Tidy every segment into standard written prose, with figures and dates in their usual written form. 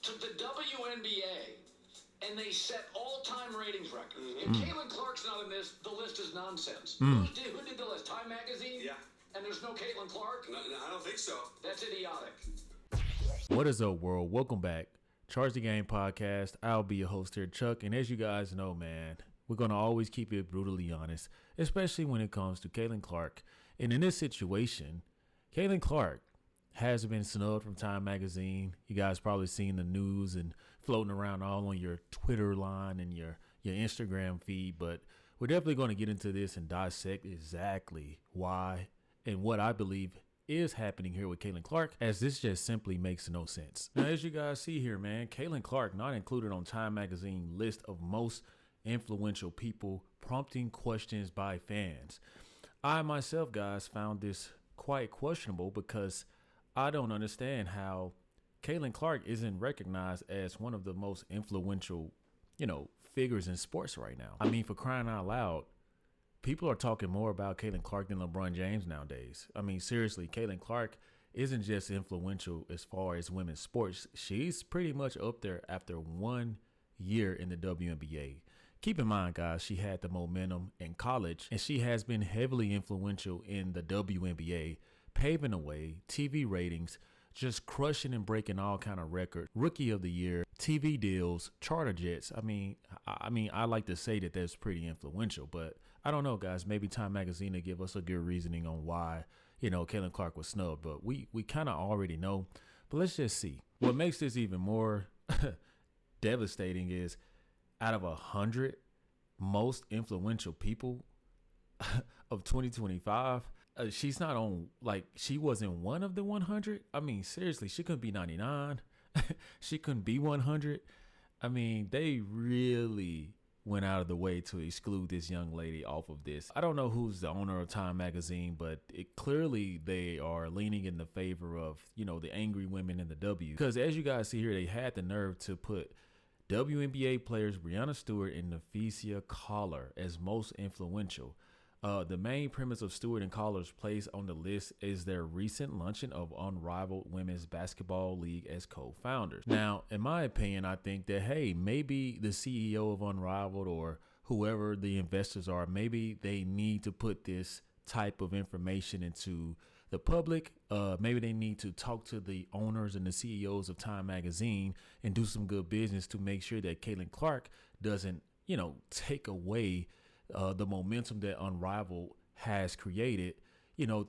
took the WNBA and they set all-time ratings records. If Caitlin Clark's not in this, the list is nonsense. Who did the list? Time Magazine? Yeah. And there's no Caitlin Clark? No, I don't think so. That's idiotic. What is up, world? Welcome back. Charge the Game podcast. I'll be your host here, Chuck. And as you guys know, man, we're going to always keep it brutally honest, especially when it comes to Caitlin Clark. And in this situation, Caitlin Clark has been snubbed from Time Magazine. You guys probably seen the news and floating around all on your Twitter line and your Instagram feed. But we're definitely going to get into this and dissect exactly why and what I believe is happening here with Caitlin Clark, as this just simply makes no sense. Now, as you guys see here, man, Caitlin Clark not included on Time Magazine list of most influential people, prompting questions by fans. I myself, guys, found this quite questionable because I don't understand how Caitlin Clark isn't recognized as one of the most influential, figures in sports right now. I mean, for crying out loud, people are talking more about Caitlin Clark than LeBron James nowadays. I mean, seriously, Caitlin Clark isn't just influential as far as women's sports. She's pretty much up there after 1 year in the WNBA. Keep in mind, guys, she had the momentum in college, and she has been heavily influential in the WNBA, paving the way, TV ratings, just crushing and breaking all kind of records. Rookie of the year, TV deals, charter jets. I mean, I like to say that that's pretty influential, but I don't know, guys. Maybe Time Magazine will give us a good reasoning on why, Caitlin Clark was snubbed, but we kind of already know. But let's just see. What makes this even more devastating is out of 100 most influential people of 2025, she's not on, she wasn't one of the 100. I mean, seriously, she couldn't be 99. She couldn't be 100. I mean, they really went out of the way to exclude this young lady off of this. I don't know who's the owner of Time Magazine, but clearly they are leaning in the favor of, the angry women in the W. Because as you guys see here, they had the nerve to put WNBA players Breanna Stewart and Nephisia Collar as most influential. The main premise of Stewart and Collar's place on the list is their recent launching of Unrivaled Women's Basketball League as co-founders. Now, in my opinion, I think that, hey, maybe the CEO of Unrivaled or whoever the investors are, maybe they need to put this type of information into the public. Maybe they need to talk to the owners and the CEOs of Time Magazine and do some good business to make sure that Caitlin Clark doesn't, take away the momentum that Unrivaled has created,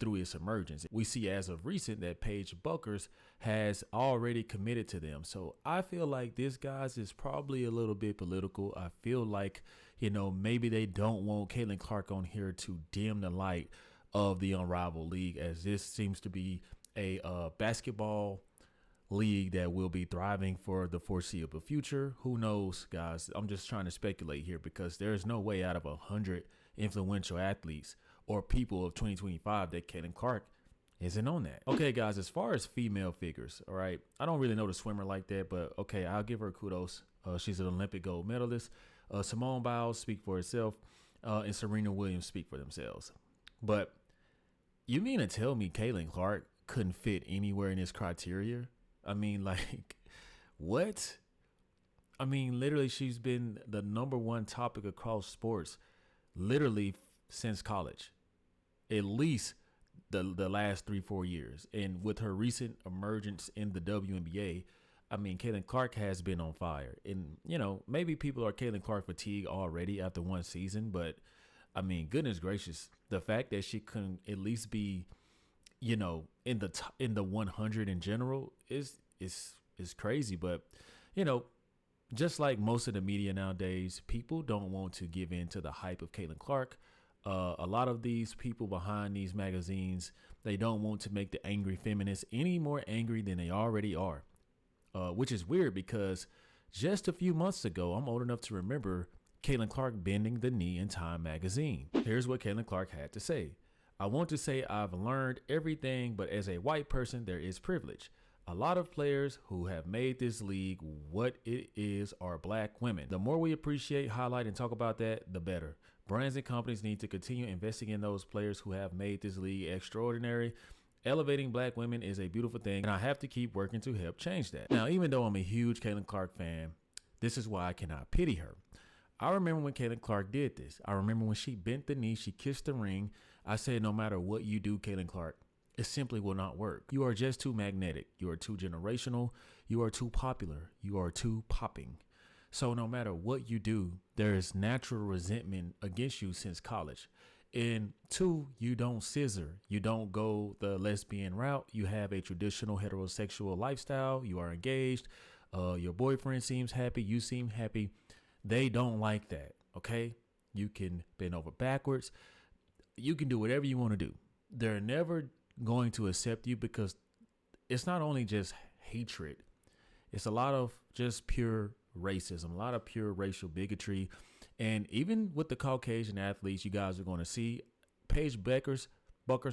through its emergence. We see as of recent that Paige Buckers has already committed to them. So I feel like this, guys, is probably a little bit political. I feel like, maybe they don't want Caitlin Clark on here to dim the light of the Unrivaled League, as this seems to be a basketball league that will be thriving for the foreseeable future. Who knows, guys? I'm just trying to speculate here because there's no way out of 100 influential athletes or people of 2025 that Caitlin Clark isn't on that. Okay, guys, as far as female figures, all right, I don't really know the swimmer like that, but okay, I'll give her kudos. She's an Olympic gold medalist. Simone Biles speak for herself, and Serena Williams speak for themselves. But you mean to tell me Caitlin Clark couldn't fit anywhere in this criteria? I mean, what? I mean, literally, she's been the number one topic across sports, literally since college, at least the last 3-4 years. And with her recent emergence in the WNBA, I mean, Caitlin Clark has been on fire. And, maybe people are Caitlin Clark fatigue already after one season. But, I mean, goodness gracious, the fact that she couldn't at least be, in the 100 in general is crazy. But, just like most of the media nowadays, people don't want to give in to the hype of Caitlin Clark. A lot of these people behind these magazines, they don't want to make the angry feminists any more angry than they already are, which is weird because just a few months ago, I'm old enough to remember Caitlin Clark bending the knee in Time Magazine. Here's what Caitlin Clark had to say. I want to say I've learned everything, but as a white person, there is privilege. A lot of players who have made this league what it is are black women. The more we appreciate, highlight, and talk about that, the better. Brands and companies need to continue investing in those players who have made this league extraordinary Elevating black women is a beautiful thing, and I have to keep working to help change that. Now, even though I'm a huge Caitlin Clark fan, this is why I cannot pity her. I remember when Caitlin Clark did this. I remember when she bent the knee, she kissed the ring. I said, no matter what you do, Caitlin Clark, it simply will not work. You are just too magnetic. You are too generational. You are too popular. You are too popping. So no matter what you do, there is natural resentment against you since college. And two, you don't scissor. You don't go the lesbian route. You have a traditional heterosexual lifestyle. You are engaged. Your boyfriend seems happy. You seem happy. They don't like that. Okay. You can bend over backwards. You can do whatever you want to do. They're never going to accept you because it's not only just hatred. It's a lot of just pure racism, a lot of pure racial bigotry. And even with the Caucasian athletes, you guys are going to see Paige Buckers,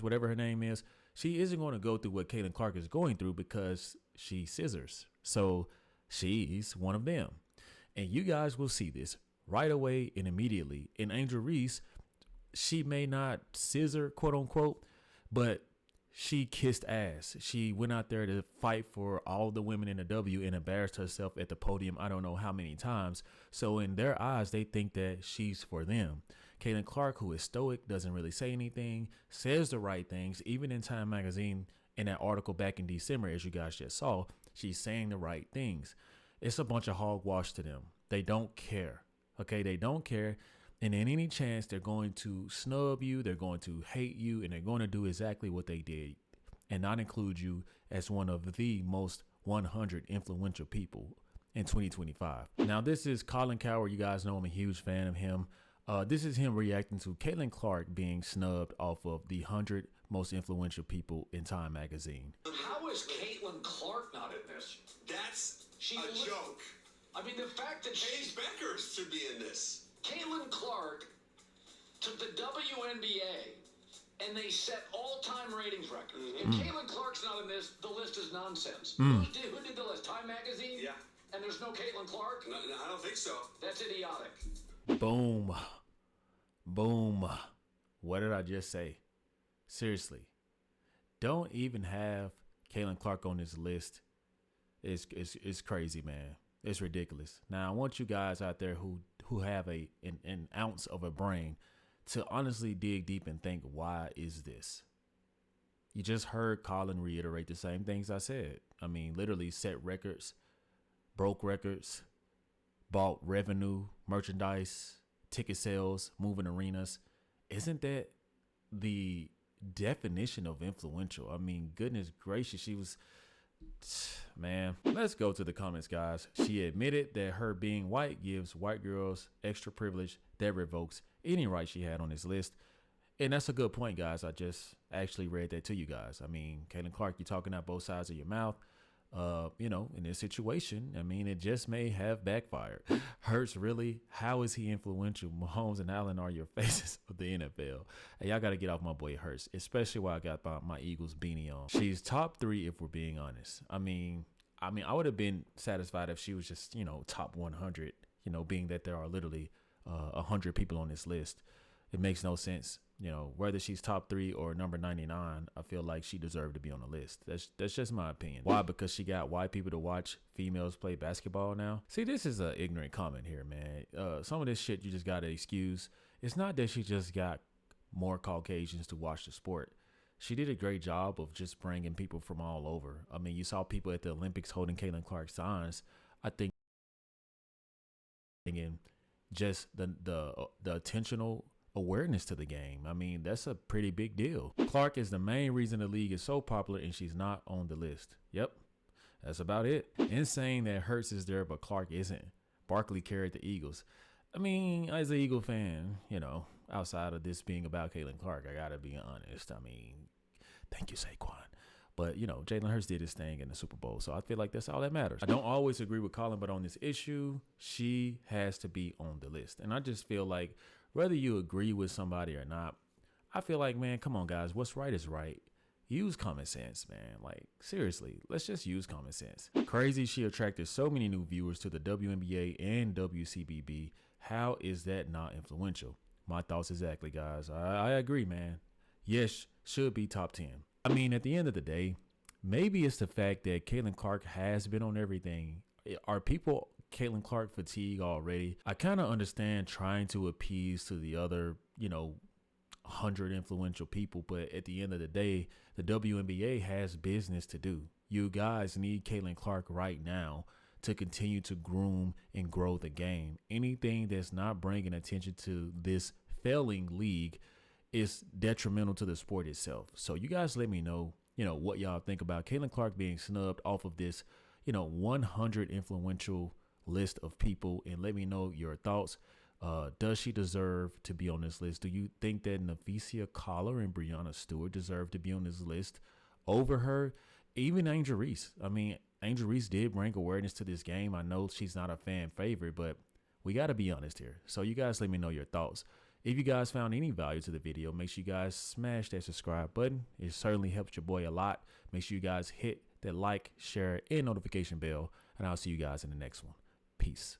whatever her name is, she isn't going to go through what Caitlin Clark is going through because she scissors. So she's one of them. And you guys will see this right away and immediately. And Angel Reese, she may not scissor, quote unquote, but she kissed ass. She went out there to fight for all the women in the W and embarrassed herself at the podium I don't know how many times. So in their eyes, they think that she's for them. Caitlin Clark, who is stoic, doesn't really say anything, says the right things. Even in Time Magazine, in that article back in December, as you guys just saw, she's saying the right things. It's a bunch of hogwash to them. They don't care. Okay, they don't care. And in any chance, they're going to snub you, they're going to hate you, and they're going to do exactly what they did and not include you as one of the most 100 influential people in 2025. Now, this is Colin Cowherd. You guys know I'm a huge fan of him. This is him reacting to Caitlin Clark being snubbed off of the 100 most influential people in Time Magazine. How is Caitlin Clark not in this? That's a joke. I mean, the fact that Paige Buckers should be in this. Caitlin Clark took the WNBA and they set all-time ratings records. If Caitlin Clark's not in this, the list is nonsense. Who did the list? Time Magazine? Yeah. And there's no Caitlin Clark? No, I don't think so. That's idiotic. Boom. Boom. What did I just say? Seriously. Don't even have Caitlin Clark on this list. It's crazy, man. It's ridiculous. Now, I want you guys out there who have an ounce of a brain to honestly dig deep and think, why is this? You just heard Colin reiterate the same things I said. I mean, literally set records, broke records, bought revenue, merchandise, ticket sales, moving arenas. Isn't that the definition of influential? I mean, goodness gracious, she was... Man, let's go to the comments, guys. She admitted that her being white gives white girls extra privilege that revokes any right she had on this list. And that's a good point, guys. I just actually read that to you guys. I mean, Caitlin Clark, you're talking out both sides of your mouth. You know, in this situation, I mean, it just may have backfired. Hurts, really? How is he influential? Mahomes and Allen are your faces of the NFL. Hey, y'all got to get off my boy Hurts, especially while I got my Eagles beanie on. She's top 3 if we're being honest. I mean, I would have been satisfied if she was just, you know, top 100, you know, being that there are literally 100 people on this list. It makes no sense. You know, whether she's top 3 or number 99, I feel like she deserved to be on the list. That's just my opinion. Why? Because she got white people to watch females play basketball now? See, this is an ignorant comment here, man. Some of this shit you just got to excuse. It's not that she just got more Caucasians to watch the sport. She did a great job of just bringing people from all over. I mean, you saw people at the Olympics holding Caitlin Clark signs. I think just the intentional awareness to the game. I mean, that's a pretty big deal. Clark is the main reason the league is so popular and she's not on the list. Yep, that's about it. And saying that Hurts is there but Clark isn't. Barkley carried the Eagles. I mean, as an Eagle fan, you know, outside of this being about Caitlin Clark, I gotta be honest. I mean, thank you, Saquon. But, you know, Jalen Hurts did his thing in the Super Bowl, so I feel like that's all that matters. I don't always agree with Colin, but on this issue, she has to be on the list. And I just feel like whether you agree with somebody or not, I feel like, man, come on, guys. What's right is right. Use common sense, man. Like, seriously, let's just use common sense. Crazy she attracted so many new viewers to the WNBA and WCBB. How is that not influential? My thoughts exactly, guys. I agree, man. Yes, should be top 10. I mean, at the end of the day, maybe it's the fact that Caitlin Clark has been on everything. Are people Caitlin Clark fatigue already? I kind of understand trying to appease to the other, 100 influential people, but at the end of the day, the WNBA has business to do. You guys need Caitlin Clark right now to continue to groom and grow the game. Anything that's not bringing attention to this failing league is detrimental to the sport itself. So you guys let me know, what y'all think about Caitlin Clark being snubbed off of this, 100 influential list of people, and let me know your thoughts. Does she deserve to be on this list? Do you think that Nevesia Collar and Breanna Stewart deserve to be on this list over her? Even Angel Reese. I mean, Angel Reese did bring awareness to this game. I know she's not a fan favorite, but we got to be honest here. So you guys let me know your thoughts. If you guys found any value to the video, make sure you guys smash that subscribe button. It certainly helps your boy a lot. Make sure you guys hit that like, share, and notification bell, and I'll see you guys in the next one. Peace.